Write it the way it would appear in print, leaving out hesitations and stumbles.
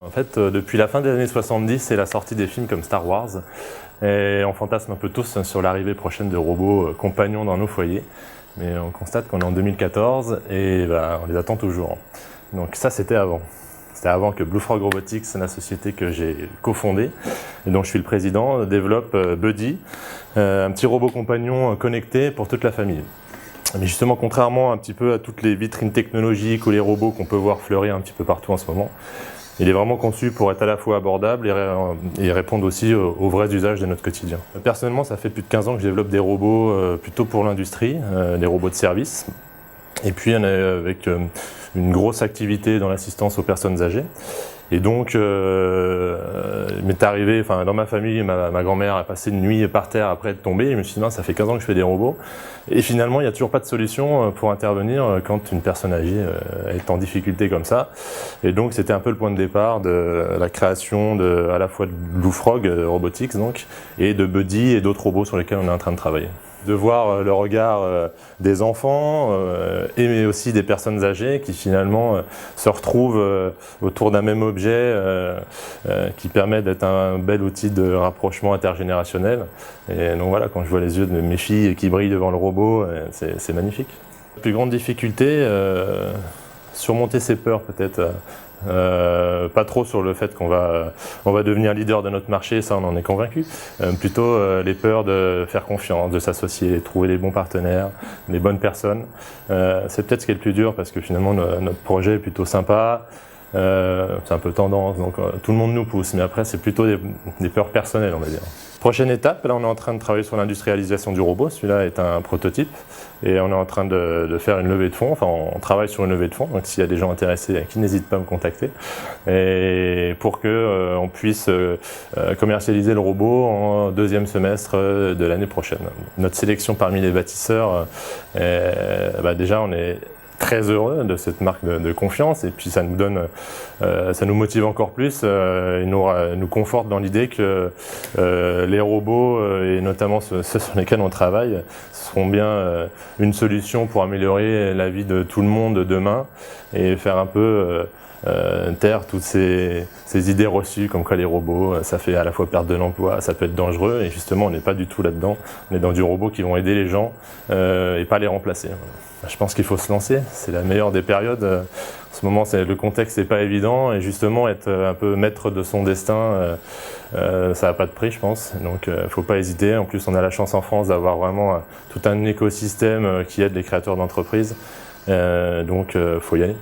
En fait, depuis la fin des années 70, c'est la sortie des films comme Star Wars. Et on fantasme un peu tous sur l'arrivée prochaine de robots compagnons dans nos foyers. Mais on constate qu'on est en 2014 et on les attend toujours. Donc ça, c'était avant. C'était avant que Blue Frog Robotics, la société que j'ai cofondée et dont je suis le président, développe Buddy, un petit robot compagnon connecté pour toute la famille. Mais justement, contrairement un petit peu à toutes les vitrines technologiques ou les robots qu'on peut voir fleurir un petit peu partout en ce moment, il est vraiment conçu pour être à la fois abordable et répondre aussi aux vrais usages de notre quotidien. Personnellement, ça fait plus de 15 ans que je développe des robots plutôt pour l'industrie, des robots de service. Et puis, on est avec une grosse activité dans l'assistance aux personnes âgées. Et donc, il m'est arrivé, dans ma famille, ma grand-mère a passé une nuit par terre après être tombée. Et je me suis dit, ça fait 15 ans que je fais des robots. Et finalement, il n'y a toujours pas de solution pour intervenir quand une personne âgée est en difficulté comme ça. Et donc, c'était un peu le point de départ de la création à la fois de Blue Frog Robotics, donc, et de Buddy et d'autres robots sur lesquels on est en train de travailler. De voir le regard des enfants et aussi des personnes âgées qui finalement se retrouvent autour d'un même objet qui permet d'être un bel outil de rapprochement intergénérationnel. Et donc voilà, quand je vois les yeux de mes filles qui brillent devant le robot, c'est magnifique. La plus grande difficulté, surmonter ses peurs peut-être. Pas trop sur le fait qu'on va devenir leader de notre marché, ça on en est convaincu. Plutôt les peurs de faire confiance, de s'associer, trouver les bons partenaires, les bonnes personnes. C'est peut-être ce qui est le plus dur parce que finalement notre projet est plutôt sympa. C'est un peu tendance, donc tout le monde nous pousse, mais après c'est plutôt des peurs personnelles, on va dire. Prochaine étape, là on est en train de travailler sur l'industrialisation du robot, celui-là est un prototype et on est en train de faire une levée de fonds, on travaille sur une levée de fonds, donc s'il y a des gens intéressés, qui n'hésitent pas à me contacter, et pour qu'on puisse commercialiser le robot en deuxième semestre de l'année prochaine. Notre sélection parmi les bâtisseurs, déjà on est très heureux de cette marque de confiance et puis ça nous motive encore plus et nous conforte dans l'idée que les robots et notamment ceux sur lesquels on travaille seront bien une solution pour améliorer la vie de tout le monde demain et faire un peu taire toutes ces idées reçues comme quoi les robots ça fait à la fois perdre de l'emploi, ça peut être dangereux et justement on n'est pas du tout là-dedans, on est dans du robot qui vont aider les gens et pas les remplacer. Je pense qu'il faut se lancer, c'est la meilleure des périodes. En ce moment, le contexte n'est pas évident et justement être un peu maître de son destin, ça n'a pas de prix, je pense. Donc, il ne faut pas hésiter. En plus, on a la chance en France d'avoir vraiment tout un écosystème qui aide les créateurs d'entreprises. Donc, il faut y aller.